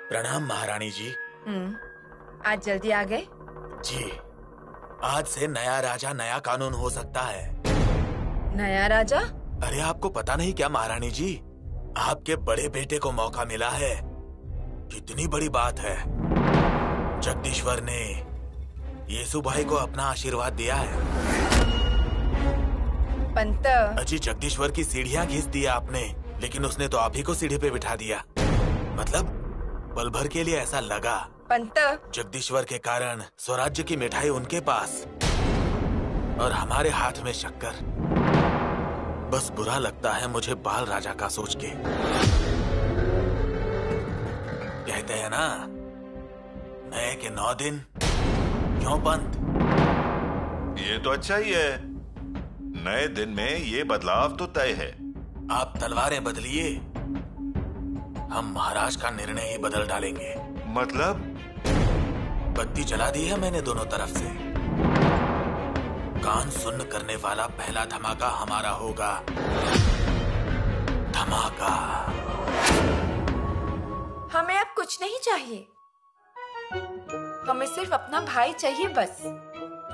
प्रणाम महारानी जी। आज जल्दी आ गए? जी, आज से नया राजा नया कानून हो सकता है। नया राजा? अरे आपको पता नहीं क्या महारानी जी, आपके बड़े बेटे को मौका मिला है। कितनी बड़ी बात है। जगदीश्वर ने येसु भाई को अपना आशीर्वाद दिया है। पंत, अजी जगदीश्वर की सीढ़ियाँ घिस दी आपने, लेकिन उसने तो आप ही को सीढ़ी पे बिठा दिया। मतलब पल भर के लिए ऐसा लगा पंत, जगदीश्वर के कारण स्वराज्य की मिठाई उनके पास और हमारे हाथ में शक्कर। बस बुरा लगता है मुझे बाल राजा का सोच के। कहते हैं ना, नए के 9 दिन क्यों पंत? ये तो अच्छा ही है। नए दिन में ये बदलाव तो तय है। आप तलवारें बदलिए, हम महाराज का निर्णय ही बदल डालेंगे। मतलब? बत्ती जला दी है मैंने दोनों तरफ से। कान सुन्न करने वाला पहला धमाका हमारा होगा। धमाका। हमें अब कुछ नहीं चाहिए। हमें सिर्फ अपना भाई चाहिए बस।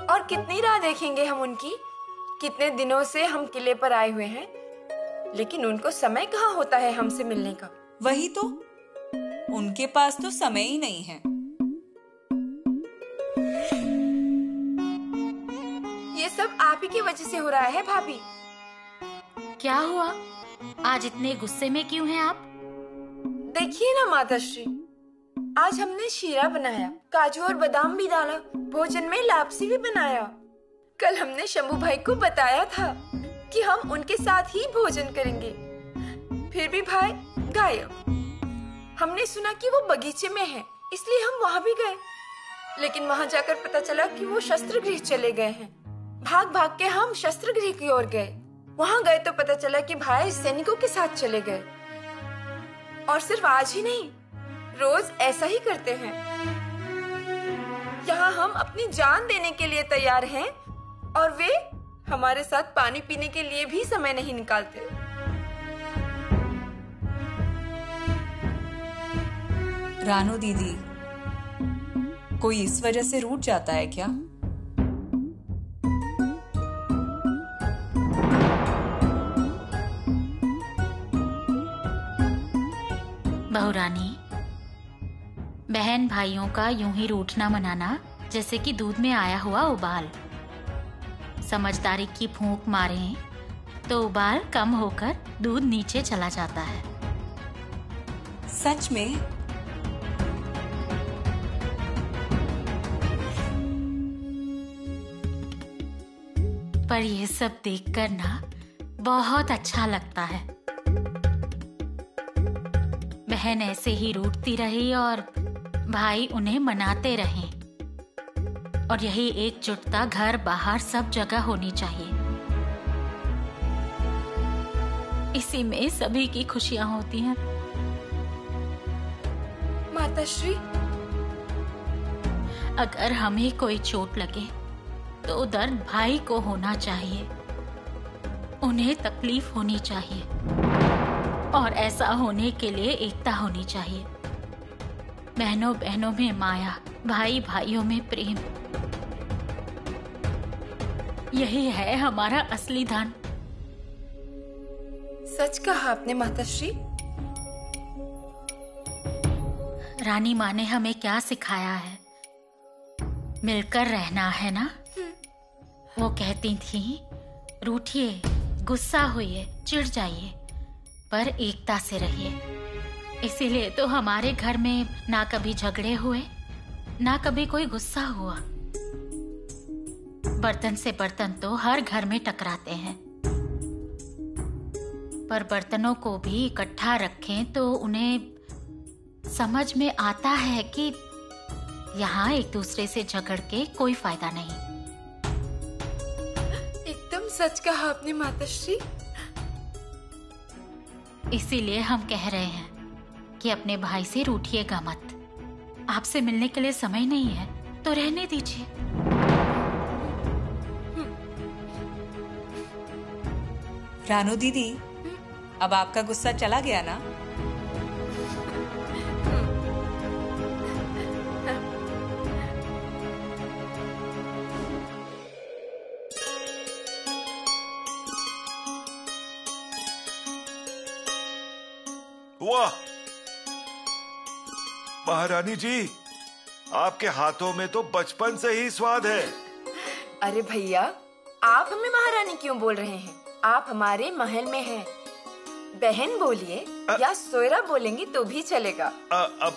और कितनी राह देखेंगे हम उनकी? कितने दिनों से हम किले पर आए हुए हैं, लेकिन उनको समय कहाँ होता है हमसे मिलने का। वही तो, उनके पास तो समय ही नहीं है। ये सब आप ही की वजह से हो रहा है भाभी। क्या हुआ? आज इतने गुस्से में क्यों हैं आप? देखिए ना माताश्री, आज हमने शीरा बनाया, काजू और बादाम भी डाला, भोजन में लापसी भी बनाया। कल हमने शंभू भाई को बताया था कि हम उनके साथ ही भोजन करेंगे, फिर भी भाई गायब। हमने सुना कि वो बगीचे में है, इसलिए हम वहाँ भी गए, लेकिन वहाँ जाकर पता चला कि वो शस्त्र गृह चले गए हैं। भाग भाग के हम शस्त्र गृह की ओर गए। वहाँ गए तो पता चला कि भाई सैनिकों के साथ चले गए। और सिर्फ आज ही नहीं, रोज ऐसा ही करते हैं। यहाँ हम अपनी जान देने के लिए तैयार हैं और वे हमारे साथ पानी पीने के लिए भी समय नहीं निकालते। रानू दीदी, कोई इस वजह से रूठ जाता है क्या? बहुरानी, बहन भाइयों का यूं ही रूठना मनाना जैसे कि दूध में आया हुआ उबाल। समझदारी की फूंक मारें तो उबाल कम होकर दूध नीचे चला जाता है। सच में? पर ये सब देखकर ना बहुत अच्छा लगता है। बहन ऐसे ही रूठती रही और भाई उन्हें मनाते रहे, और यही एकजुटता घर बाहर सब जगह होनी चाहिए। इसी में सभी की खुशियां होती हैं। माताश्री, अगर हमें कोई चोट लगे तो दर्द भाई को होना चाहिए, उन्हें तकलीफ होनी चाहिए, और ऐसा होने के लिए एकता होनी चाहिए। बहनों बहनों में माया, भाई भाइयों में प्रेम, यही है हमारा असली धन। सच कहा आपने माताश्री। रानी माँ ने हमें क्या सिखाया है? मिलकर रहना है ना। वो कहती थी, रूठिए, गुस्सा होइए, चिढ़ जाइए, पर एकता से रहिए। इसीलिए तो हमारे घर में ना कभी झगड़े हुए, ना कभी कोई गुस्सा हुआ। बर्तन से बर्तन तो हर घर में टकराते हैं, पर बर्तनों को भी इकट्ठा रखें तो उन्हें समझ में आता है कि यहाँ एक दूसरे से झगड़ के कोई फायदा नहीं। एकदम सच कहा आपने माताश्री। इसीलिए हम कह रहे हैं कि अपने भाई से रूठिएगा मत। आपसे मिलने के लिए समय नहीं है तो रहने दीजिए। रानू दीदी, अब आपका गुस्सा चला गया ना? वाह महारानी जी, आपके हाथों में तो बचपन से ही स्वाद है। अरे भैया, आप हमें महारानी क्यों बोल रहे हैं? आप हमारे महल में हैं। बहन बोलिए या सोयरा बोलेंगी तो भी चलेगा। अब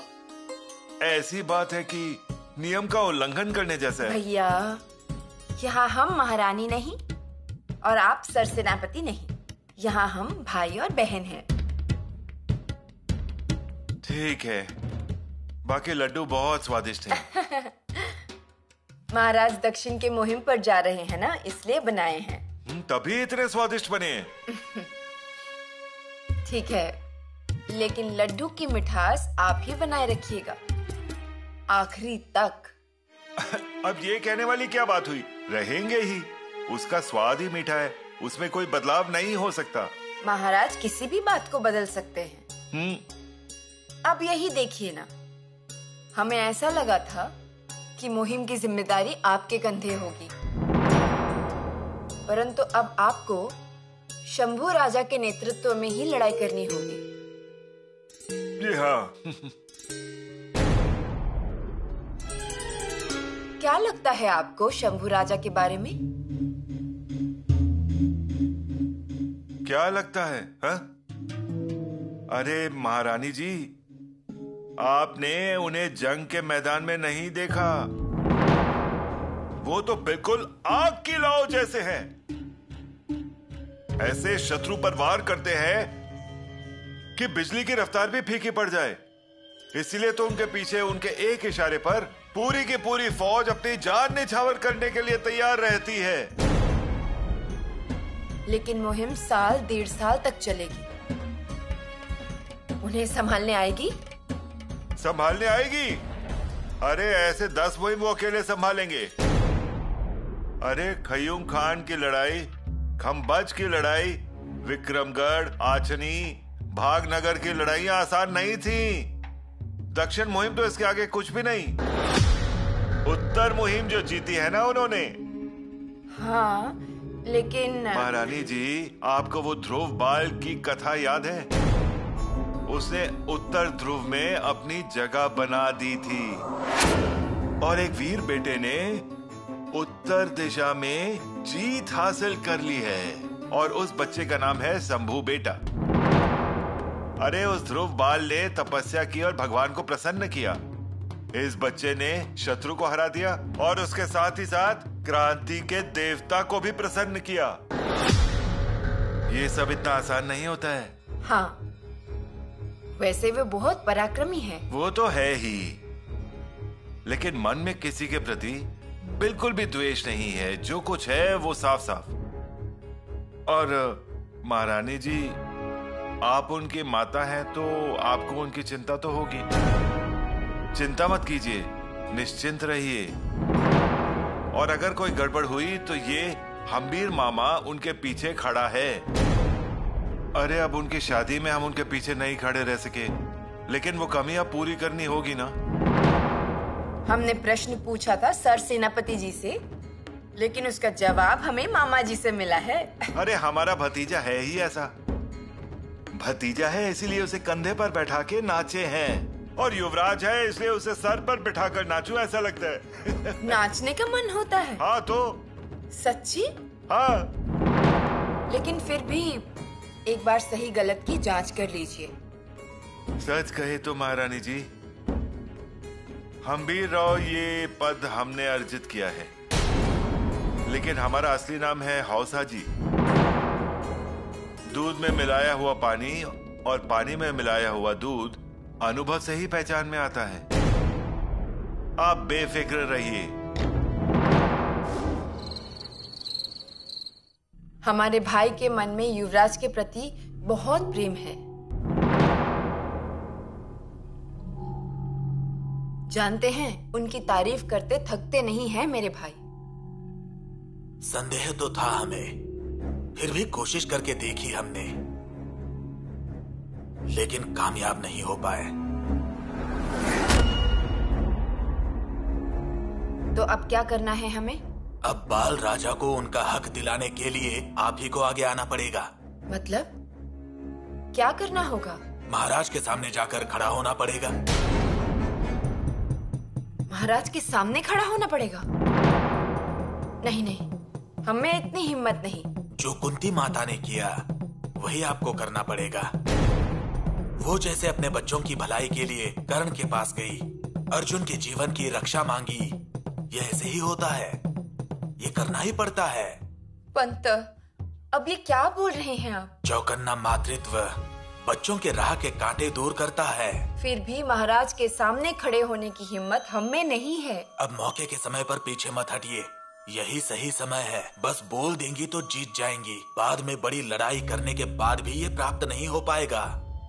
ऐसी बात है कि नियम का उल्लंघन करने जैसा है। भैया, यहाँ हम महारानी नहीं और आप सरसेनापति नहीं। यहाँ हम भाई और बहन हैं। ठीक है, बाकी लड्डू बहुत स्वादिष्ट हैं। महाराज दक्षिण के मुहिम पर जा रहे हैं ना, इसलिए बनाए हैं। तभी इतने स्वादिष्ट बने हैं। ठीक है, लेकिन लड्डू की मिठास आप ही बनाए रखिएगा आखिरी तक। अब ये कहने वाली क्या बात हुई? रहेंगे ही, उसका स्वाद ही मीठा है, उसमें कोई बदलाव नहीं हो सकता। महाराज किसी भी बात को बदल सकते हैं। अब यही देखिए ना, हमें ऐसा लगा था कि मुहिम की जिम्मेदारी आपके कंधे होगी, परंतु अब आपको शंभू राजा के नेतृत्व में ही लड़ाई करनी होगी। जी हाँ। क्या लगता है आपको शंभू राजा के बारे में? क्या लगता है हा? अरे महारानी जी, आपने उन्हें जंग के मैदान में नहीं देखा। वो तो बिल्कुल आग की लौ जैसे हैं। ऐसे शत्रु पर वार करते हैं कि बिजली की रफ्तार भी फीकी पड़ जाए। इसलिए तो उनके पीछे उनके एक इशारे पर पूरी की पूरी फौज अपनी जान निछावर करने के लिए तैयार रहती है। लेकिन मुहिम साल 1.5 साल तक चलेगी। उन्हें संभालने आएगी? संभालने आएगी? अरे ऐसे 10 मुहिम वो अकेले संभालेंगे। अरे खयूम खान की लड़ाई, खम्बज की लड़ाई, विक्रमगढ़, आचनी, भागनगर की लड़ाइयां आसान नहीं थी। दक्षिण मुहिम तो इसके आगे कुछ भी नहीं। उत्तर मुहिम जो जीती है ना उन्होंने। हाँ, लेकिन महारानी जी, आपको वो ध्रुव बाल की कथा याद है? उसने उत्तर ध्रुव में अपनी जगह बना दी थी और एक वीर बेटे ने उत्तर दिशा में जीत हासिल कर ली है और उस बच्चे का नाम है शंभू बेटा। अरे उस ध्रुव बाल ने तपस्या की और भगवान को प्रसन्न किया। इस बच्चे ने शत्रु को हरा दिया और उसके साथ ही साथ क्रांति के देवता को भी प्रसन्न किया। ये सब इतना आसान नहीं होता है। हाँ, वैसे वे बहुत पराक्रमी हैं। वो तो है ही, लेकिन मन में किसी के प्रति बिल्कुल भी द्वेष नहीं है। जो कुछ है वो साफ साफ। और महारानी जी, आप उनकी माता हैं तो आपको उनकी चिंता तो होगी। चिंता मत कीजिए, निश्चिंत रहिए। और अगर कोई गड़बड़ हुई तो ये हम्बीर मामा उनके पीछे खड़ा है। अरे अब उनकी शादी में हम उनके पीछे नहीं खड़े रह सके, लेकिन वो कमी अब पूरी करनी होगी ना। हमने प्रश्न पूछा था सर सेनापति जी से, लेकिन उसका जवाब हमें मामा जी से मिला है। अरे हमारा भतीजा है ही ऐसा। भतीजा है इसीलिए उसे कंधे पर बैठा के नाचे हैं, और युवराज है इसलिए उसे सर पर बिठाकर नाचूं ऐसा लगता है। नाचने का मन होता है? हाँ तो। सच्ची? हाँ। लेकिन फिर भी एक बार सही गलत की जांच कर लीजिए। सच कहे तो महारानी जी, हम्बीर राव ये पद हमने अर्जित किया है, लेकिन हमारा असली नाम है हौसा जी। दूध में मिलाया हुआ पानी और पानी में मिलाया हुआ दूध अनुभव से ही पहचान में आता है। आप बेफिक्र रहिए। हमारे भाई के मन में युवराज के प्रति बहुत प्रेम है। जानते हैं, उनकी तारीफ करते थकते नहीं हैं मेरे भाई। संदेह तो था हमें, फिर भी कोशिश करके देखी हमने, लेकिन कामयाब नहीं हो पाए। तो अब क्या करना है हमें? अब बाल राजा को उनका हक दिलाने के लिए आप ही को आगे आना पड़ेगा। मतलब क्या करना होगा? महाराज के सामने जाकर खड़ा होना पड़ेगा। महाराज के सामने खड़ा होना पड़ेगा? नहीं नहीं, हमें इतनी हिम्मत नहीं। जो कुंती माता ने किया वही आपको करना पड़ेगा। वो जैसे अपने बच्चों की भलाई के लिए कर्ण के पास गई, अर्जुन के जीवन की रक्षा मांगी, ये ऐसे ही होता है, ये करना ही पड़ता है। पंत, अब ये क्या बोल रहे हैं आप? चौकन्ना मातृत्व बच्चों के राह के कांटे दूर करता है। फिर भी महाराज के सामने खड़े होने की हिम्मत हम में नहीं है। अब मौके के समय पर पीछे मत हटिए, यही सही समय है। बस बोल देंगी तो जीत जाएंगी, बाद में बड़ी लड़ाई करने के बाद भी ये प्राप्त नहीं हो पाएगा।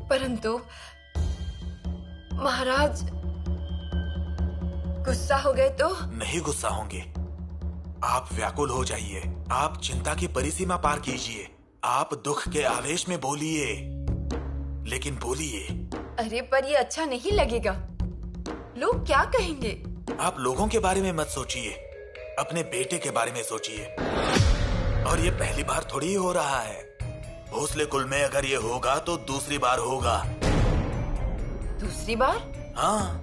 परंतु महाराज गुस्सा हो गए तो? नहीं गुस्सा होंगे, आप व्याकुल हो जाइए, आप चिंता की परिसीमा पार कीजिए, आप दुख के आवेश में बोलिए, लेकिन बोलिए। अरे पर ये अच्छा नहीं लगेगा, लोग क्या कहेंगे? आप लोगों के बारे में मत सोचिए, अपने बेटे के बारे में सोचिए। और ये पहली बार थोड़ी ही हो रहा है, भोसले कुल में अगर ये होगा तो दूसरी बार होगा। दूसरी बार? हाँ,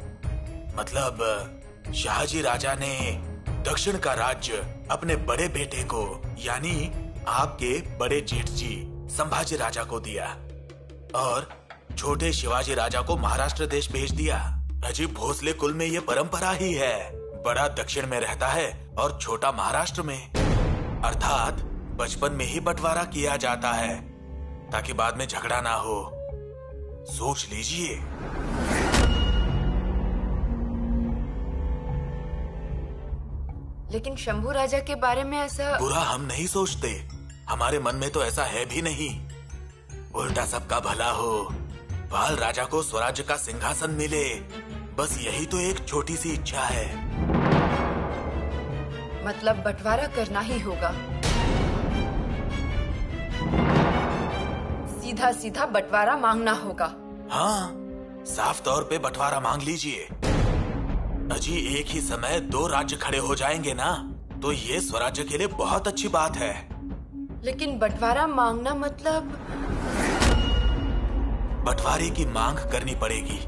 मतलब शाहजी राजा ने दक्षिण का राज्य अपने बड़े बेटे को, यानी आपके बड़े जेठ जी संभाजी राजा को दिया, और छोटे शिवाजी राजा को महाराष्ट्र देश भेज दिया। अजी भोसले कुल में ये परंपरा ही है, बड़ा दक्षिण में रहता है और छोटा महाराष्ट्र में, अर्थात बचपन में ही बंटवारा किया जाता है ताकि बाद में झगड़ा ना हो। सोच लीजिए। लेकिन शंभू राजा के बारे में ऐसा बुरा हम नहीं सोचते, हमारे मन में तो ऐसा है भी नहीं। उल्टा सबका भला हो, बाल राजा को स्वराज्य का सिंहासन मिले, बस यही तो एक छोटी सी इच्छा है। मतलब बंटवारा करना ही होगा, सीधा सीधा बंटवारा मांगना होगा। हाँ, साफ तौर पे बंटवारा मांग लीजिए। अजी एक ही समय 2 राज्य खड़े हो जाएंगे ना, तो ये स्वराज्य के लिए बहुत अच्छी बात है। लेकिन बंटवारा मांगना मतलब? बंटवारे की मांग करनी पड़ेगी।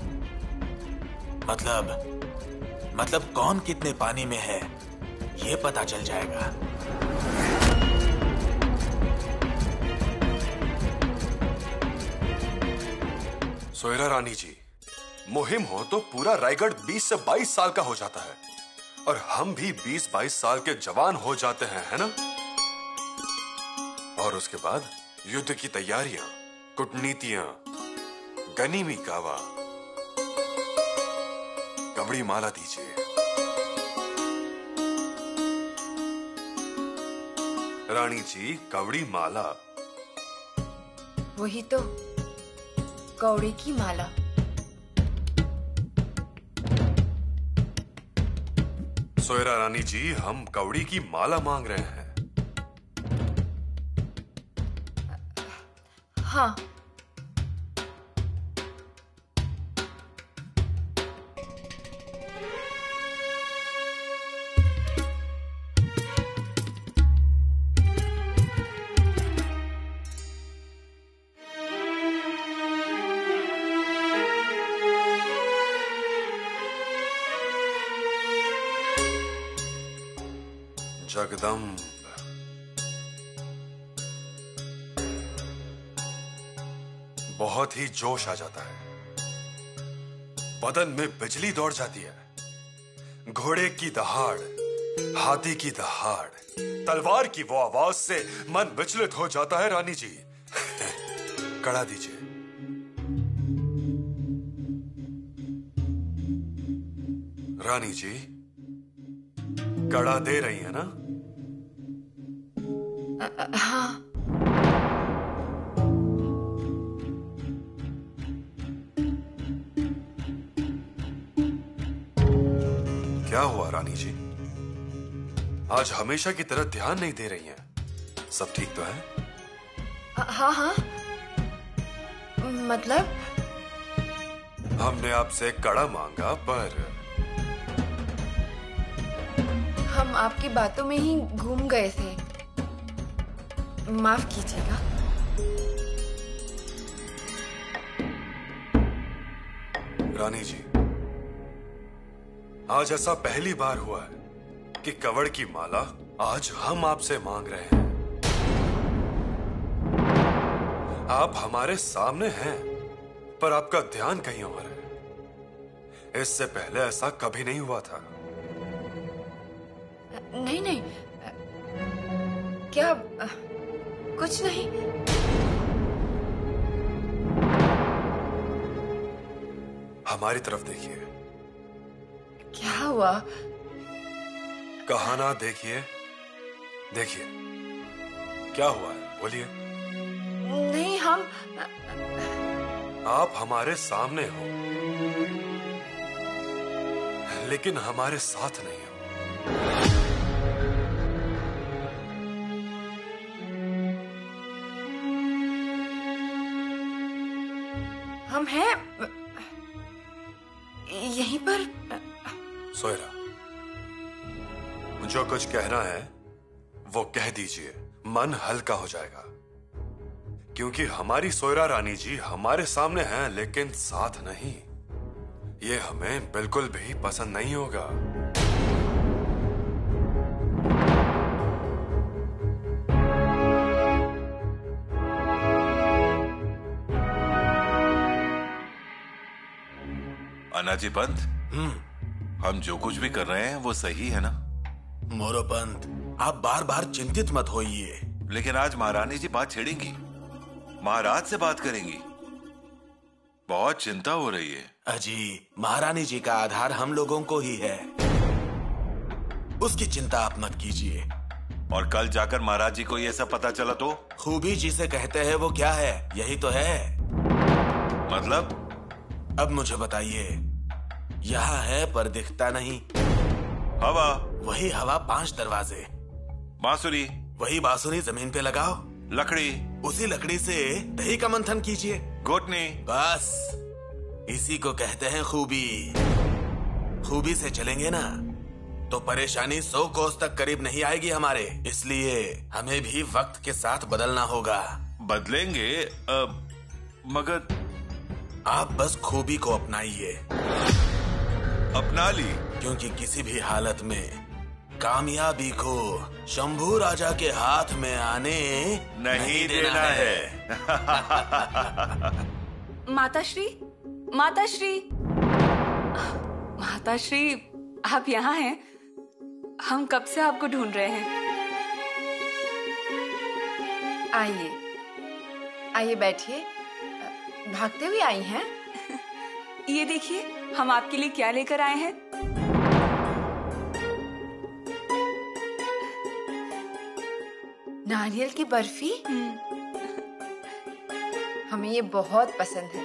मतलब कौन कितने पानी में है ये पता चल जाएगा। सोयरा रानी जी, मुहिम हो तो पूरा रायगढ़ 20 से 22 साल का हो जाता है, और हम भी 20-22 साल के जवान हो जाते हैं, है ना? और उसके बाद युद्ध की तैयारियां, कूटनीतियां, गनीमी कावा, कवड़ी माला दीजिए। रानी जी, कवड़ी माला। वही तो, कौड़े की माला। सोयरा रानी जी, हम कवड़ी की माला मांग रहे हैं। हाँ, जगदम्ब। बहुत ही जोश आ जाता है, बदन में बिजली दौड़ जाती है। घोड़े की दहाड़, हाथी की दहाड़, तलवार की वो आवाज से मन विचलित हो जाता है। रानी जी, कड़ा दीजिए। रानी जी, कड़ा दे रही है ना? हाँ। क्या हुआ रानी जी? आज हमेशा की तरह ध्यान नहीं दे रही हैं। सब ठीक तो है? हाँ हाँ, मतलब हमने आपसे कड़ा मांगा, पर हम आपकी बातों में ही घूम गए थे, माफ कीजिएगा। रानी जी, आज ऐसा पहली बार हुआ है कि कवड़ की माला आज हम आपसे मांग रहे हैं। आप हमारे सामने हैं, पर आपका ध्यान कहीं और है। इससे पहले ऐसा कभी नहीं हुआ था। नहीं नहीं, क्या कुछ नहीं। हमारी तरफ देखिए। क्या हुआ? कहा ना देखिए। देखिए क्या हुआ है, बोलिए। नहीं, हम आप हमारे सामने हो, लेकिन हमारे साथ नहीं हो। हम हैं यहीं पर। सोयरा, जो कुछ कहना है वो कह दीजिए, मन हल्का हो जाएगा। क्योंकि हमारी सोयरा रानी जी हमारे सामने हैं, लेकिन साथ नहीं। ये हमें बिल्कुल भी पसंद नहीं होगा। अनाजी पंत, हम जो कुछ भी कर रहे हैं वो सही है ना? मोरो पंत, आप बार बार चिंतित मत होइए। लेकिन आज महारानी जी बात छेड़ेंगी, महाराज से बात करेंगी। बहुत चिंता हो रही है। अजी, महारानी जी का आधार हम लोगों को ही है, उसकी चिंता आप मत कीजिए। और कल जाकर महाराज जी को ये सब पता चला तो? खूबी जिसे कहते हैं वो क्या है, यही तो है। मतलब? अब मुझे बताइए, यहाँ है पर दिखता नहीं। हवा। वही हवा, 5 दरवाजे। बांसुरी। वही बांसुरी जमीन पे लगाओ। लकड़ी। उसी लकड़ी से दही का मंथन कीजिए। घुटनी। बस इसी को कहते हैं खूबी। खूबी से चलेंगे ना तो परेशानी 100 कोस तक करीब नहीं आएगी हमारे। इसलिए हमें भी वक्त के साथ बदलना होगा। बदलेंगे मगर आप बस खूबी को अपनाइए। अपना ली? क्योंकि किसी भी हालत में कामयाबी को शंभू राजा के हाथ में आने नहीं देना है। माताश्री, माताश्री, माताश्री, आप यहाँ हैं? हम कब से आपको ढूंढ रहे हैं। आइए आइए, बैठिए। भागते हुए आई हैं? ये देखिए, हम आपके लिए क्या लेकर आए हैं। नारियल की बर्फी। हमें ये बहुत पसंद है।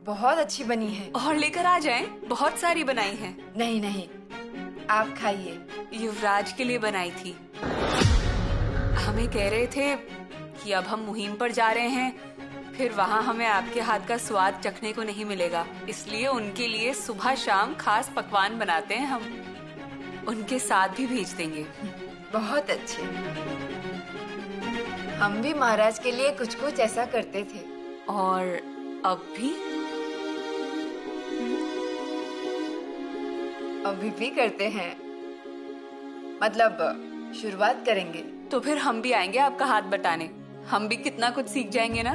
बहुत अच्छी बनी है। और लेकर आ जाएं, बहुत सारी बनाई हैं। नहीं नहीं, आप खाइए। युवराज के लिए बनाई थी। हमें कह रहे थे कि अब हम मुहिम पर जा रहे हैं, फिर वहाँ हमें आपके हाथ का स्वाद चखने को नहीं मिलेगा। इसलिए उनके लिए सुबह शाम खास पकवान बनाते हैं हम। उनके साथ भी भेज देंगे। बहुत अच्छे। हम भी महाराज के लिए कुछ कुछ ऐसा करते थे। और अभी भी करते हैं। मतलब शुरुआत करेंगे। तो फिर हम भी आएंगे आपका हाथ बटाने। हम भी कितना कुछ सीख जाएंगे ना।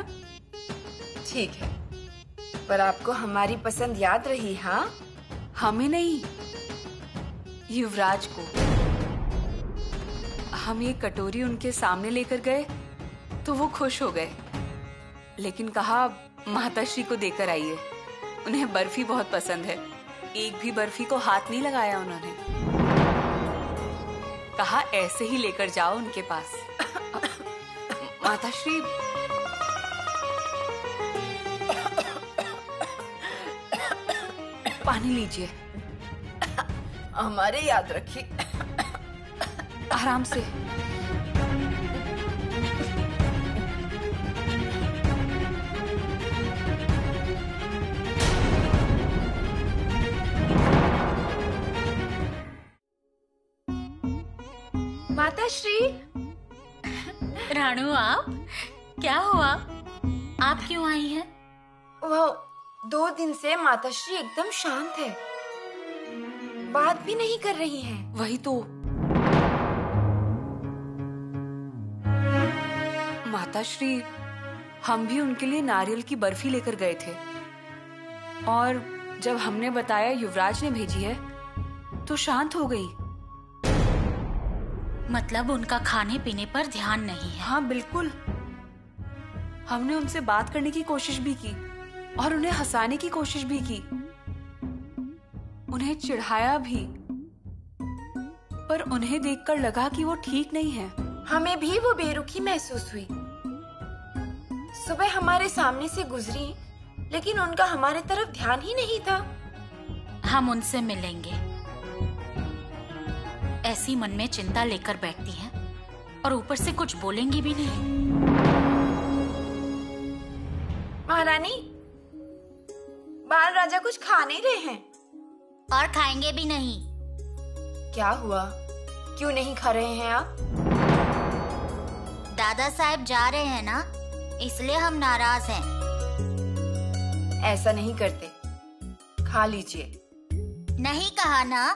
ठीक है, पर आपको हमारी पसंद याद रही? हाँ, हमें नहीं, युवराज को। हम ये कटोरी उनके सामने लेकर गए तो वो खुश हो गए, लेकिन कहा माताश्री को देकर आइए। उन्हें बर्फी बहुत पसंद है। एक भी बर्फी को हाथ नहीं लगाया उन्होंने। कहा ऐसे ही लेकर जाओ उनके पास। माताश्री, पानी लीजिए। हमारे याद रखिए। आराम से। माता श्री। रानू, आप क्या हुआ? आप क्यों आई हैं? वो 2 दिन से माता श्री एकदम शांत है, बात भी नहीं कर रही हैं। वही तो माताश्री, हम भी उनके लिए नारियल की बर्फी लेकर गए थे और जब हमने बताया युवराज ने भेजी है तो शांत हो गई। मतलब उनका खाने पीने पर ध्यान नहीं है। हाँ बिल्कुल, हमने उनसे बात करने की कोशिश भी की और उन्हें हंसाने की कोशिश भी की, उन्हें चिढ़ाया भी, पर उन्हें देखकर लगा कि वो ठीक नहीं है। हमें भी वो बेरुखी महसूस हुई। सुबह हमारे सामने से गुजरी लेकिन उनका हमारे तरफ ध्यान ही नहीं था। हम उनसे मिलेंगे। ऐसी मन में चिंता लेकर बैठती हैं और ऊपर से कुछ बोलेंगी भी नहीं। महारानी, बाल राजा कुछ खा नहीं रहे हैं। और खाएंगे भी नहीं। क्या हुआ? क्यों नहीं खा रहे हैं आप? दादा साहब जा रहे हैं ना, इसलिए हम नाराज हैं। ऐसा नहीं करते, खा लीजिए। नहीं कहा ना।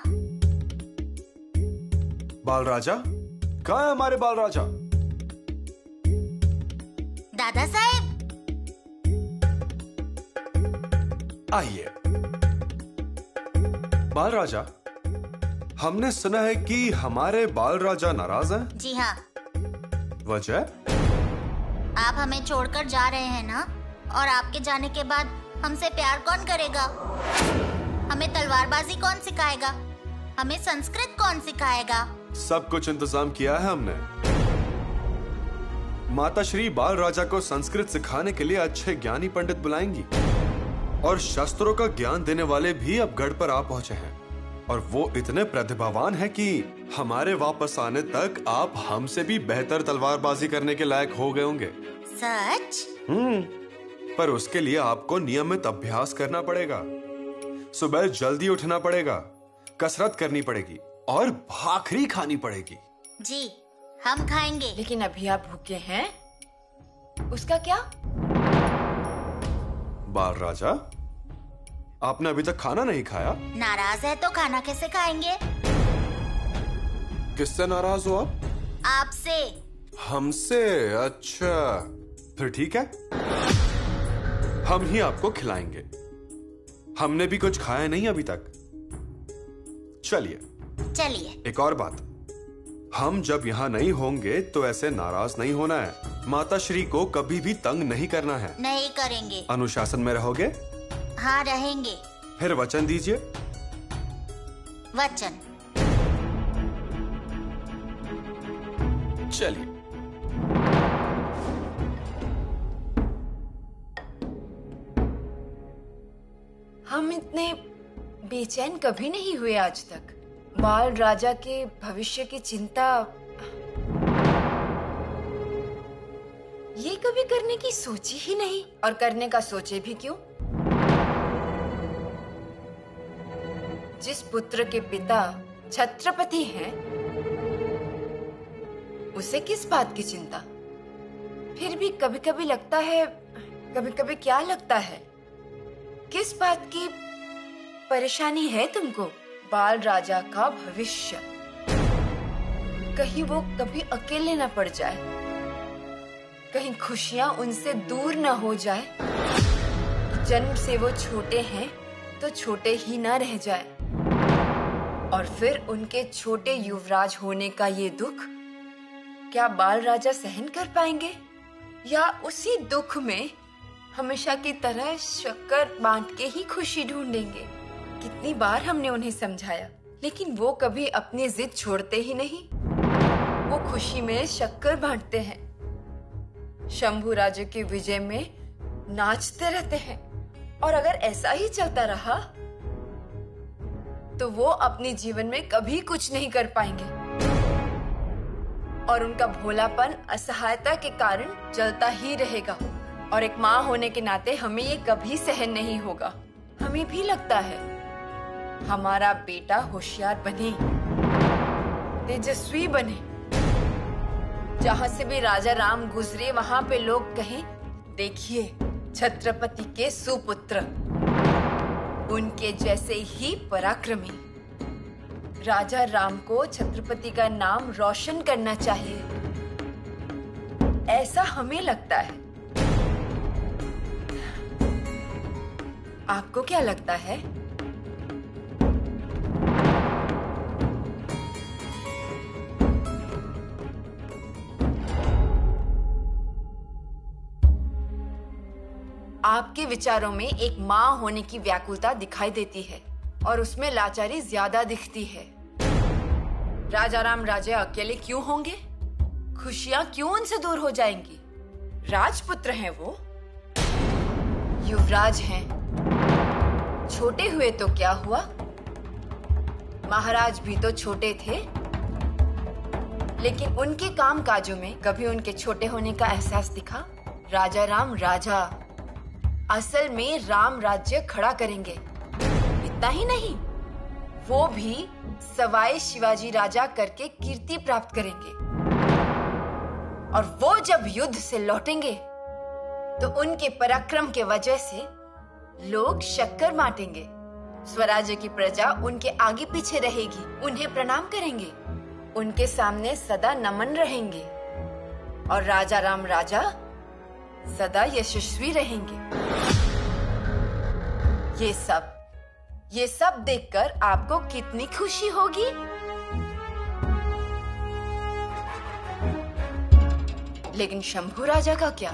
बाल राजा, कहाँ है हमारे बाल राजा? दादा साहब, आइए। बाल राजा, हमने सुना है कि हमारे बाल राजा नाराज हैं। जी हाँ। वजह? आप हमें छोड़कर जा रहे हैं ना, और आपके जाने के बाद हमसे प्यार कौन करेगा? हमें तलवारबाजी कौन सिखाएगा? हमें संस्कृत कौन सिखाएगा? सब कुछ इंतजाम किया है हमने। माता श्री बाल राजा को संस्कृत सिखाने के लिए अच्छे ज्ञानी पंडित बुलाएंगी और शस्त्रों का ज्ञान देने वाले भी अब गढ़ पर आ पहुंचे हैं और वो इतने प्रतिभावान हैं कि हमारे वापस आने तक आप हमसे भी बेहतर तलवारबाजी करने के लायक हो गए होंगे। सच? पर उसके लिए आपको नियमित अभ्यास करना पड़ेगा। सुबह जल्दी उठना पड़ेगा, कसरत करनी पड़ेगी और भाखरी खानी पड़ेगी। जी, हम खाएंगे। लेकिन अभी आप भूखे हैं, उसका क्या? बाल राजा, आपने अभी तक खाना नहीं खाया? नाराज है तो खाना कैसे खाएंगे? किससे नाराज हो आप? आपसे। हमसे? अच्छा, फिर ठीक है, हम ही आपको खिलाएंगे। हमने भी कुछ खाया नहीं अभी तक। चलिए। चलिए। एक और बात, हम जब यहाँ नहीं होंगे तो ऐसे नाराज नहीं होना है। माता श्री को कभी भी तंग नहीं करना है। नहीं करेंगे। अनुशासन में रहोगे? हाँ, रहेंगे। फिर वचन दीजिए। वचन। चलिए। हम इतने बेचैन कभी नहीं हुए आज तक। बाल राजा के भविष्य की चिंता ये कभी करने की सोची ही नहीं, और करने का सोचे भी क्यों? जिस पुत्र के पिता छत्रपति हैं, उसे किस बात की चिंता? फिर भी कभी कभी लगता है, कभी कभी क्या लगता है, किस बात की परेशानी है तुमको? बाल राजा का भविष्य, कहीं वो कभी अकेले न पड़ जाए, कहीं खुशियां उनसे दूर न हो जाए, जन्म से वो छोटे हैं तो छोटे ही न रह जाए, और फिर उनके छोटे युवराज होने का ये दुख क्या बाल राजा सहन कर पाएंगे, या उसी दुख में हमेशा की तरह शक्कर बांट के ही खुशी ढूंढेंगे? कितनी बार हमने उन्हें समझाया, लेकिन वो कभी अपनी जिद छोड़ते ही नहीं। वो खुशी में शक्कर बांटते हैं, शंभू राजा की विजय में नाचते रहते हैं, और अगर ऐसा ही चलता रहा तो वो अपने जीवन में कभी कुछ नहीं कर पाएंगे, और उनका भोलापन असहायता के कारण चलता ही रहेगा, और एक माँ होने के नाते हमें ये कभी सहन नहीं होगा। हमें भी लगता है हमारा बेटा होशियार बने, तेजस्वी बने, जहाँ से भी राजा राम गुजरे वहाँ पे लोग कहें, देखिए छत्रपति के सुपुत्र, उनके जैसे ही पराक्रमी। राजा राम को छत्रपति का नाम रोशन करना चाहिए, ऐसा हमें लगता है। आपको क्या लगता है? आपके विचारों में एक माँ होने की व्याकुलता दिखाई देती है और उसमें लाचारी ज्यादा दिखती है। राजा राम राजा अकेले क्यों होंगे? खुशियां क्यों उनसे दूर हो जाएंगी? राजपुत्र हैं वो, युवराज हैं। छोटे हुए तो क्या हुआ, महाराज भी तो छोटे थे, लेकिन उनके काम काजों में कभी उनके छोटे होने का एहसास दिखा? राजा राम राजा असल में राम राज्य खड़ा करेंगे। इतना ही नहीं, वो भी सवाई शिवाजी राजा करके कीर्ति प्राप्त करेंगे। और वो जब युद्ध से लौटेंगे तो उनके पराक्रम के वजह से लोग शक्कर बांटेंगे। स्वराज्य की प्रजा उनके आगे पीछे रहेगी, उन्हें प्रणाम करेंगे, उनके सामने सदा नमन रहेंगे और राजा राम राजा सदा यशस्वी रहेंगे। ये सब देखकर आपको कितनी खुशी होगी। लेकिन शंभू राजा का क्या?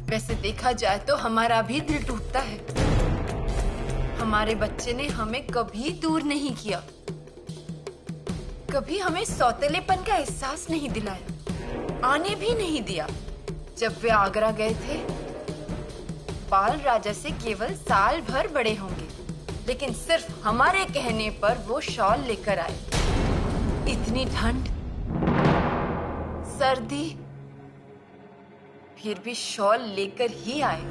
वैसे देखा जाए तो हमारा भी दिल टूटता है। हमारे बच्चे ने हमें कभी दूर नहीं किया, कभी हमें सौतेलेपन का एहसास नहीं दिलाया, आने भी नहीं दिया। जब वे आगरा गए थे, बाल राजा से केवल साल भर बड़े होंगे, लेकिन सिर्फ हमारे कहने पर वो शॉल लेकर आए। इतनी ठंड, सर्दी, फिर भी शॉल लेकर ही आए।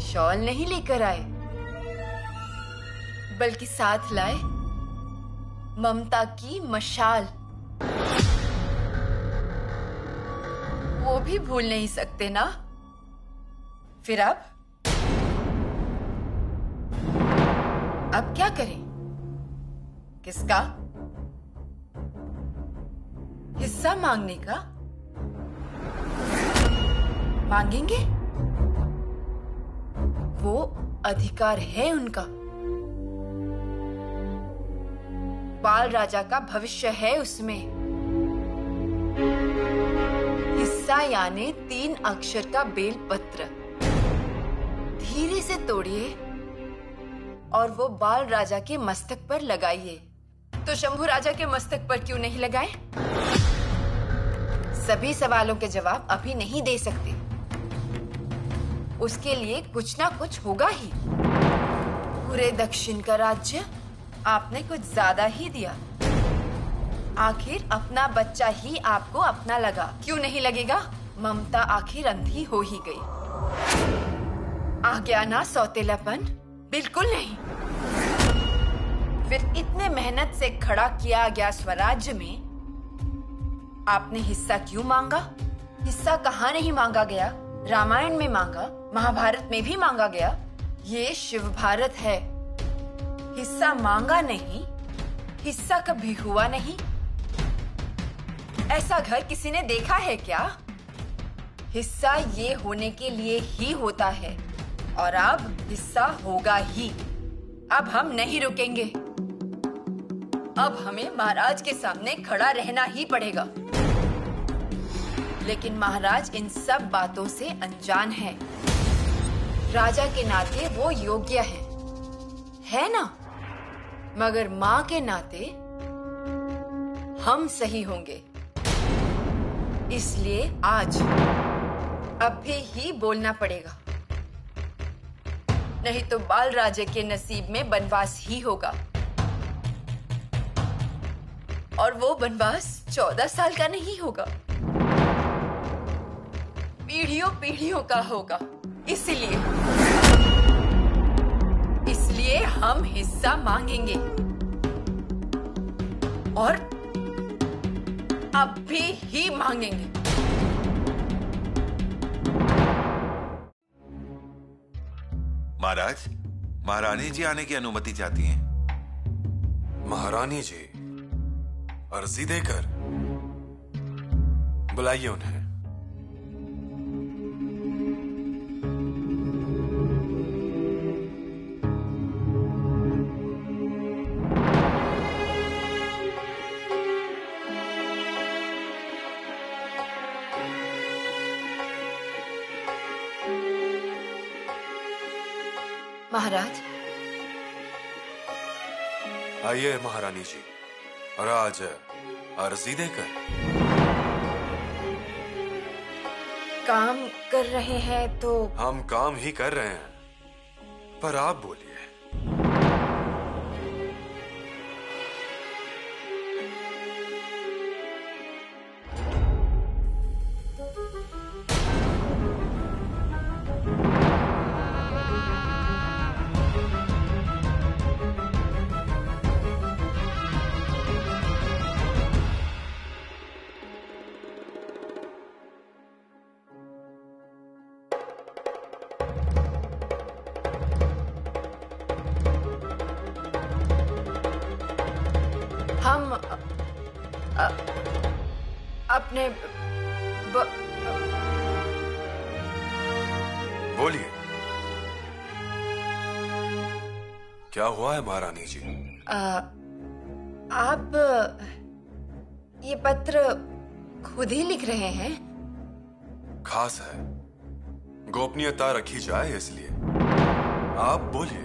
शॉल नहीं लेकर आए, बल्कि साथ लाए ममता की मशाल। वो भी भूल नहीं सकते ना? फिर अब क्या करें? किसका हिस्सा मांगने का? मांगेंगे, वो अधिकार है उनका। बाल राजा का भविष्य है उसमें। हिस्सा यानी 3 अक्षर का बेल पत्र। धीरे से तोड़िए और वो बाल राजा के मस्तक पर लगाइए। तो शंभू राजा के मस्तक पर क्यों नहीं लगाए? सभी सवालों के जवाब अभी नहीं दे सकते, उसके लिए कुछ ना कुछ होगा ही। पूरे दक्षिण का राज्य आपने कुछ ज्यादा ही दिया। आखिर अपना बच्चा ही आपको अपना लगा, क्यों नहीं लगेगा? ममता आखिर अंधी हो ही गई। आ गया ना सौतेलापन? बिल्कुल नहीं। फिर इतने मेहनत से खड़ा किया गया स्वराज्य में आपने हिस्सा क्यों मांगा? हिस्सा कहाँ नहीं मांगा गया? रामायण में मांगा, महाभारत में भी मांगा गया। ये शिव भारत है। हिस्सा मांगा नहीं, हिस्सा कभी हुआ नहीं। ऐसा घर किसी ने देखा है क्या? हिस्सा ये होने के लिए ही होता है और अब हिस्सा होगा ही। अब हम नहीं रुकेंगे। अब हमें महाराज के सामने खड़ा रहना ही पड़ेगा। लेकिन महाराज इन सब बातों से अनजान है। राजा के नाते वो योग्य है ना? मगर माँ के नाते हम सही होंगे। इसलिए आज अभी ही बोलना पड़ेगा, नहीं तो बाल राजे के नसीब में वनवास ही होगा। और वो वनवास 14 साल का नहीं होगा, पीढ़ियों पीढ़ियों का होगा। इसलिए हम हिस्सा मांगेंगे और अभी ही मांगेंगे। महाराज, महारानी जी आने की अनुमति चाहती हैं। महारानी जी, अर्जी देकर बुलाइए उन्हें। महाराज, आइए महारानी जी, और आज अर्जी देकर। काम कर रहे हैं तो हम काम ही कर रहे हैं, पर आप बोलिए। हम अपने बोलिए, क्या हुआ है महारानी जी? आप ये पत्र खुद ही लिख रहे हैं? खास है, गोपनीयता रखी जाए इसलिए। आप बोलिए।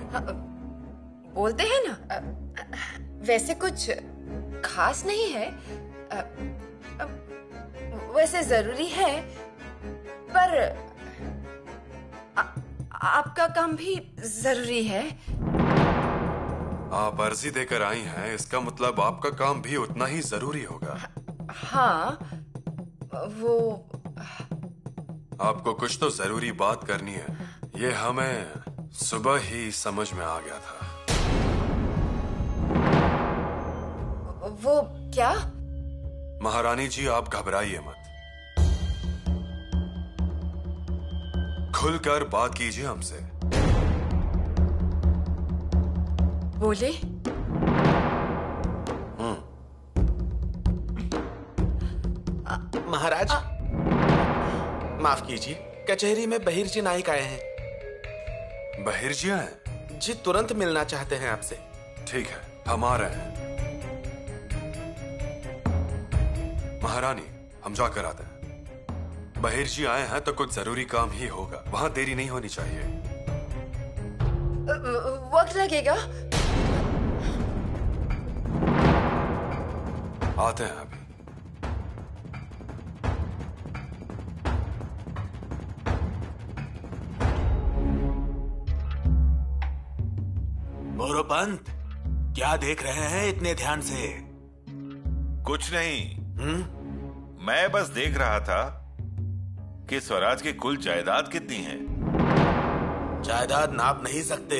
बोलते हैं ना, वैसे कुछ खास नहीं है, वैसे जरूरी है, पर आपका काम भी जरूरी है। आप अर्जी देकर आई हैं, इसका मतलब आपका काम भी उतना ही जरूरी होगा। हाँ, वो आपको कुछ तो जरूरी बात करनी है, ये हमें सुबह ही समझ में आ गया था। वो क्या? महारानी जी, आप घबराइए मत, खुलकर बात कीजिए हमसे। बोले। महाराज, माफ कीजिए, कचहरी में बहिर्जी नायक आए हैं। बहिर्जी हैं? जी, तुरंत मिलना चाहते हैं आपसे। ठीक है, हम आ रहे हैं। महारानी, हम जाकर आते हैं। बहिर्जी आए हैं तो कुछ जरूरी काम ही होगा, वहां देरी नहीं होनी चाहिए। वक्त लगेगा। आते हैं अभी। मोरोपंत, क्या देख रहे हैं इतने ध्यान से? कुछ नहीं। मैं बस देख रहा था कि स्वराज की कुल जायदाद कितनी है। जायदाद नाप नहीं सकते।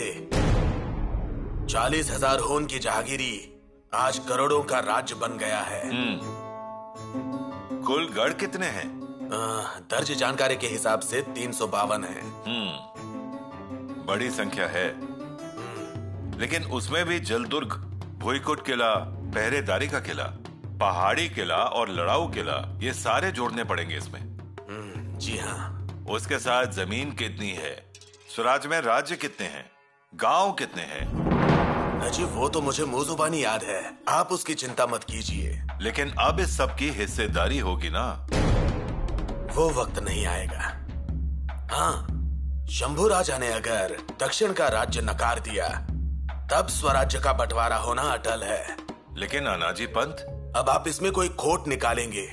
40,000 होन की जहांगीरी आज करोड़ों का राज्य बन गया है। कुल गढ़ कितने हैं? दर्ज जानकारी के हिसाब से 352 है। बड़ी संख्या है, लेकिन उसमें भी जलदुर्ग, भुईकोट किला, पहरेदारी का किला, पहाड़ी किला और लड़ाऊ किला, ये सारे जोड़ने पड़ेंगे इसमें। जी हाँ। उसके साथ जमीन कितनी है, स्वराज में राज्य कितने हैं, गांव कितने हैं? नजीब, वो तो मुझे मुंह जुबानी याद है, आप उसकी चिंता मत कीजिए। लेकिन अब इस सब की हिस्सेदारी होगी ना। वो वक्त नहीं आएगा। हाँ, शंभू राजा ने अगर दक्षिण का राज्य नकार दिया, तब स्वराज्य का बंटवारा होना अटल है। लेकिन अनाजी पंत, अब आप इसमें कोई खोट निकालेंगे,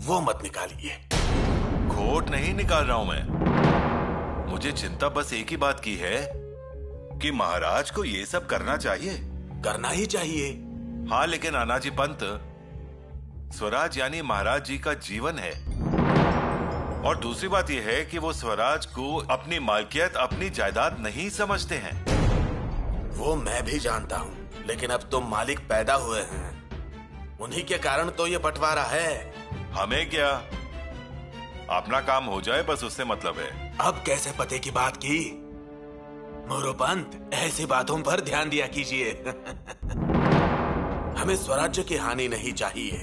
वो मत निकालिए। खोट नहीं निकाल रहा हूं मैं। मुझे चिंता बस एक ही बात की है कि महाराज को ये सब करना चाहिए। करना ही चाहिए। हाँ, लेकिन अनाजी पंत, स्वराज यानी महाराज जी का जीवन है। और दूसरी बात यह है कि वो स्वराज को अपनी मालकियत, अपनी जायदाद नहीं समझते हैं। वो मैं भी जानता हूँ, लेकिन अब तुम मालिक पैदा हुए हैं, उन्हीं के कारण तो ये बंटवारा है। हमें क्या, अपना काम हो जाए बस, उससे मतलब है। अब कैसे पते की बात की? मोरोपंत, ऐसी बातों पर ध्यान दिया कीजिए। हमें स्वराज्य की हानि नहीं चाहिए।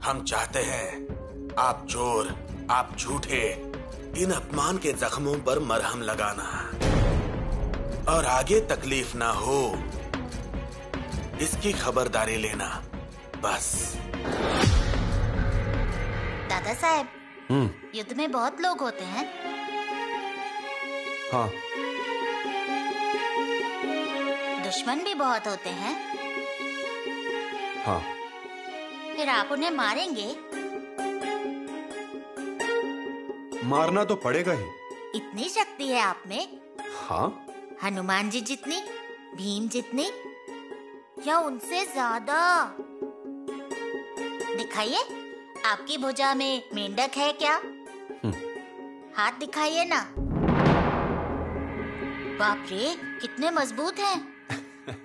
हम चाहते हैं आप चोर, आप झूठे, इन अपमान के जख्मों पर मरहम लगाना और आगे तकलीफ ना हो इसकी खबरदारी लेना, बस। दादा साहब, युद्ध में बहुत लोग होते हैं। हाँ। दुश्मन भी बहुत होते हैं। हाँ। फिर आप उन्हें मारेंगे? मारना तो पड़ेगा ही। इतनी शक्ति है आप में? हाँ। हनुमान जी जितनी, भीम जितनी, या उनसे ज्यादा? दिखाइए, आपकी भुजा में मेंढक है क्या? हाथ दिखाइए ना। बाप रे, कितने मजबूत हैं।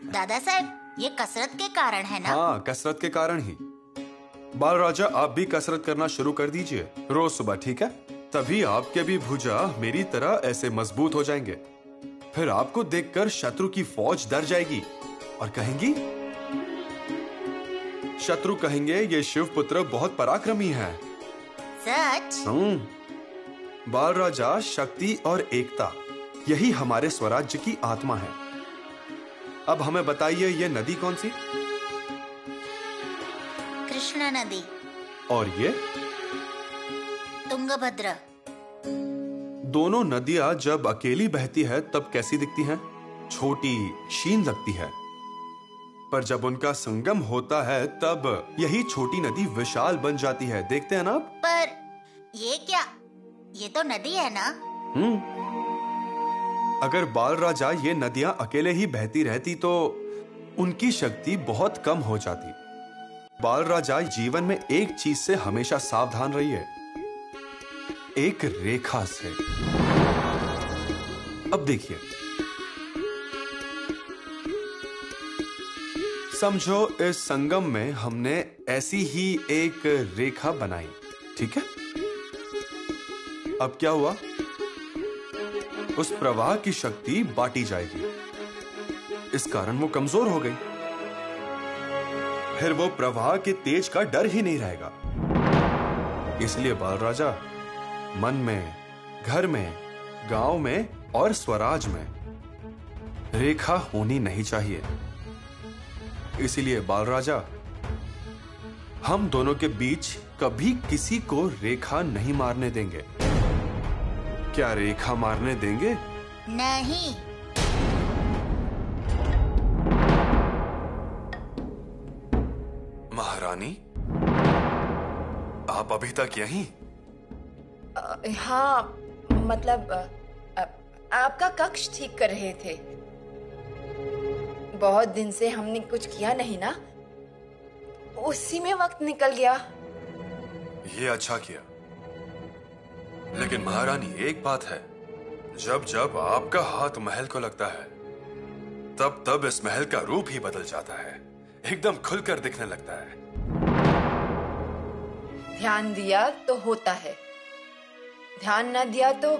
दादा साहब, ये कसरत के कारण है ना? हाँ, कसरत के कारण ही। बाल राजा, आप भी कसरत करना शुरू कर दीजिए रोज सुबह, ठीक है? तभी आपके भी भुजा मेरी तरह ऐसे मजबूत हो जाएंगे। फिर आपको देखकर शत्रु की फौज डर जाएगी और कहेंगी, शत्रु कहेंगे ये शिवपुत्र बहुत पराक्रमी है। सच? बाल राजा, शक्ति और एकता, यही हमारे स्वराज्य की आत्मा है। अब हमें बताइए, ये नदी कौन सी? कृष्णा नदी। और ये? तुंगभद्रा। दोनों नदियां जब अकेली बहती है तब कैसी दिखती हैं? छोटी, क्षीण लगती है। पर जब उनका संगम होता है तब यही छोटी नदी विशाल बन जाती है। देखते हैं ना आप? पर ये क्या? ये तो नदी है ना? अगर बाल राजा ये नदियां अकेले ही बहती रहती तो उनकी शक्ति बहुत कम हो जाती। बाल राजा, जीवन में एक चीज से हमेशा सावधान रहिए, एक रेखा से। अब देखिए, समझो इस संगम में हमने ऐसी ही एक रेखा बनाई, ठीक है? अब क्या हुआ? उस प्रवाह की शक्ति बांटी जाएगी, इस कारण वो कमजोर हो गई। फिर वो प्रवाह के तेज का डर ही नहीं रहेगा। इसलिए बाल राजा, मन में, घर में, गांव में और स्वराज में रेखा होनी नहीं चाहिए। इसीलिए बाल राजा, हम दोनों के बीच कभी किसी को रेखा नहीं मारने देंगे। क्या रेखा मारने देंगे? नहीं। महारानी, आप अभी तक यहीं? हाँ, मतलब आपका कक्ष ठीक कर रहे थे। बहुत दिन से हमने कुछ किया नहीं ना, उसी में वक्त निकल गया। ये अच्छा किया। लेकिन महारानी, एक बात है, जब जब आपका हाथ महल को लगता है तब तब इस महल का रूप ही बदल जाता है, एकदम खुलकर दिखने लगता है। ध्यान दिया तो होता है, ध्यान न दिया तो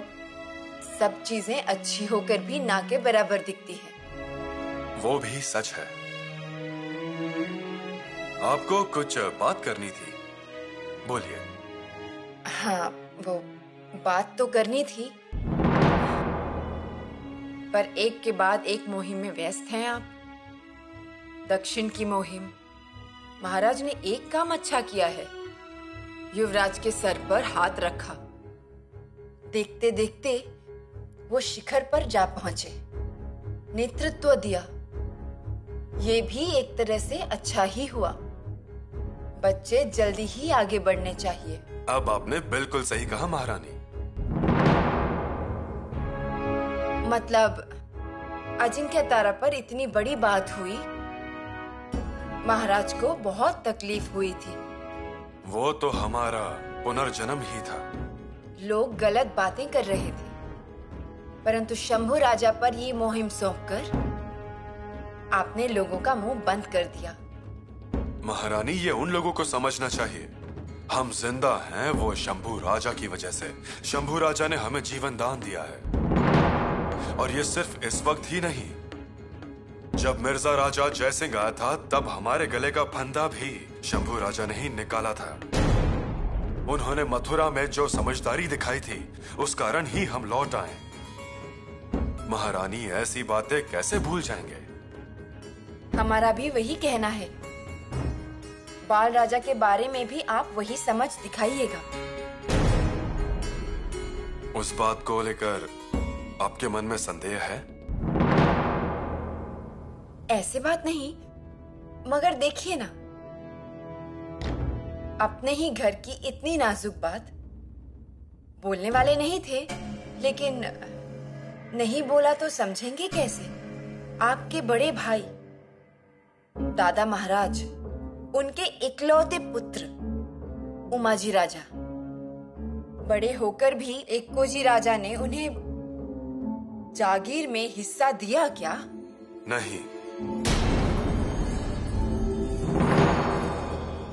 सब चीजें अच्छी होकर भी ना के बराबर दिखती है। वो भी सच है। आपको कुछ बात करनी थी, बोलिए। हाँ, वो बात तो करनी थी, पर एक के बाद एक मुहिम में व्यस्त हैं आप। दक्षिण की मुहिम। महाराज ने एक काम अच्छा किया है, युवराज के सर पर हाथ रखा। देखते देखते वो शिखर पर जा पहुंचे, नेतृत्व दिया। ये भी एक तरह से अच्छा ही हुआ। बच्चे जल्दी ही आगे बढ़ने चाहिए। अब आपने बिल्कुल सही कहा महारानी। मतलब अजिंक्य तारा पर इतनी बड़ी बात हुई, महाराज को बहुत तकलीफ हुई थी। वो तो हमारा पुनर्जन्म ही था। लोग गलत बातें कर रहे थे, परंतु शंभू राजा पर ये मुहिम सौंपकर आपने लोगों का मुंह बंद कर दिया। महारानी, ये उन लोगों को समझना चाहिए, हम जिंदा हैं वो शंभू राजा की वजह से। शंभू राजा ने हमें जीवन दान दिया है, और ये सिर्फ इस वक्त ही नहीं, जब मिर्जा राजा जयसिंह आया था तब हमारे गले का फंदा भी शंभू राजा ने ही निकाला था। उन्होंने मथुरा में जो समझदारी दिखाई थी उस कारण ही हम लौट आए। महारानी, ऐसी बातें कैसे भूल जाएंगे? हमारा भी वही कहना है। बाल राजा के बारे में भी आप वही समझ दिखाइएगा। उस बात को लेकर आपके मन में संदेह है? ऐसे बात नहीं, मगर देखिए ना, अपने ही घर की इतनी नाजुक बात बोलने वाले नहीं थे, लेकिन नहीं बोला तो समझेंगे कैसे? आपके बड़े भाई दादा महाराज, उनके इकलौते पुत्र उमाजी राजा, बड़े होकर भी एक्कोजी राजा ने उन्हें जागीर में हिस्सा दिया क्या? नहीं।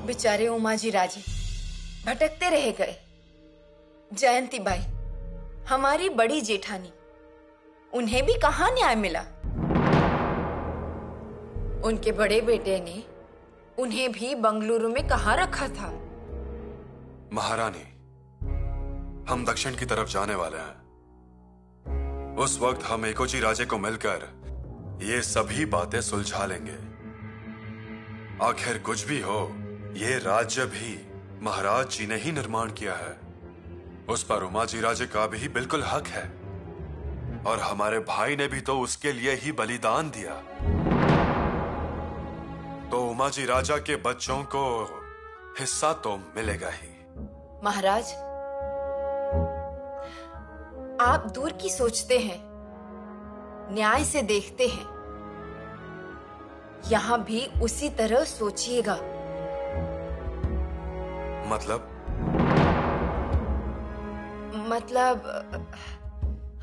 बेचारे उमाजी राजे भटकते रह गए। जयंती बाई, हमारी बड़ी जेठानी, उन्हें भी कहां न्याय मिला? उनके बड़े बेटे ने उन्हें भी बंगलुरु में कहां रखा था? महारानी, हम दक्षिण की तरफ जाने वाले हैं। उस वक्त हम एकोजी राजे को मिलकर ये सभी बातें सुलझा लेंगे। आखिर कुछ भी हो, ये राज्य भी महाराज जी ने ही निर्माण किया है। उस पर उमाजी राजे का भी बिल्कुल हक है, और हमारे भाई ने भी तो उसके लिए ही बलिदान दिया। तो उमाजी राजा के बच्चों को हिस्सा तो मिलेगा ही। महाराज, आप दूर की सोचते हैं, न्याय से देखते हैं। यहां भी उसी तरह सोचिएगा। मतलब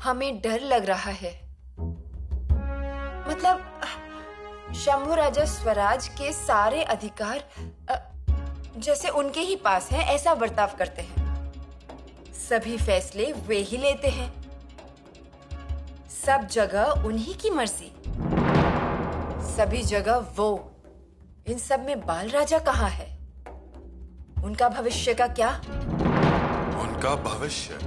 हमें डर लग रहा है। मतलब शंभू राजा स्वराज के सारे अधिकार जैसे उनके ही पास हैं, ऐसा बर्ताव करते हैं। सभी फैसले वे ही लेते हैं, सब जगह उन्हीं की मर्जी, सभी जगह वो। इन सब में बाल राजा कहाँ है? उनका भविष्य का क्या? उनका भविष्य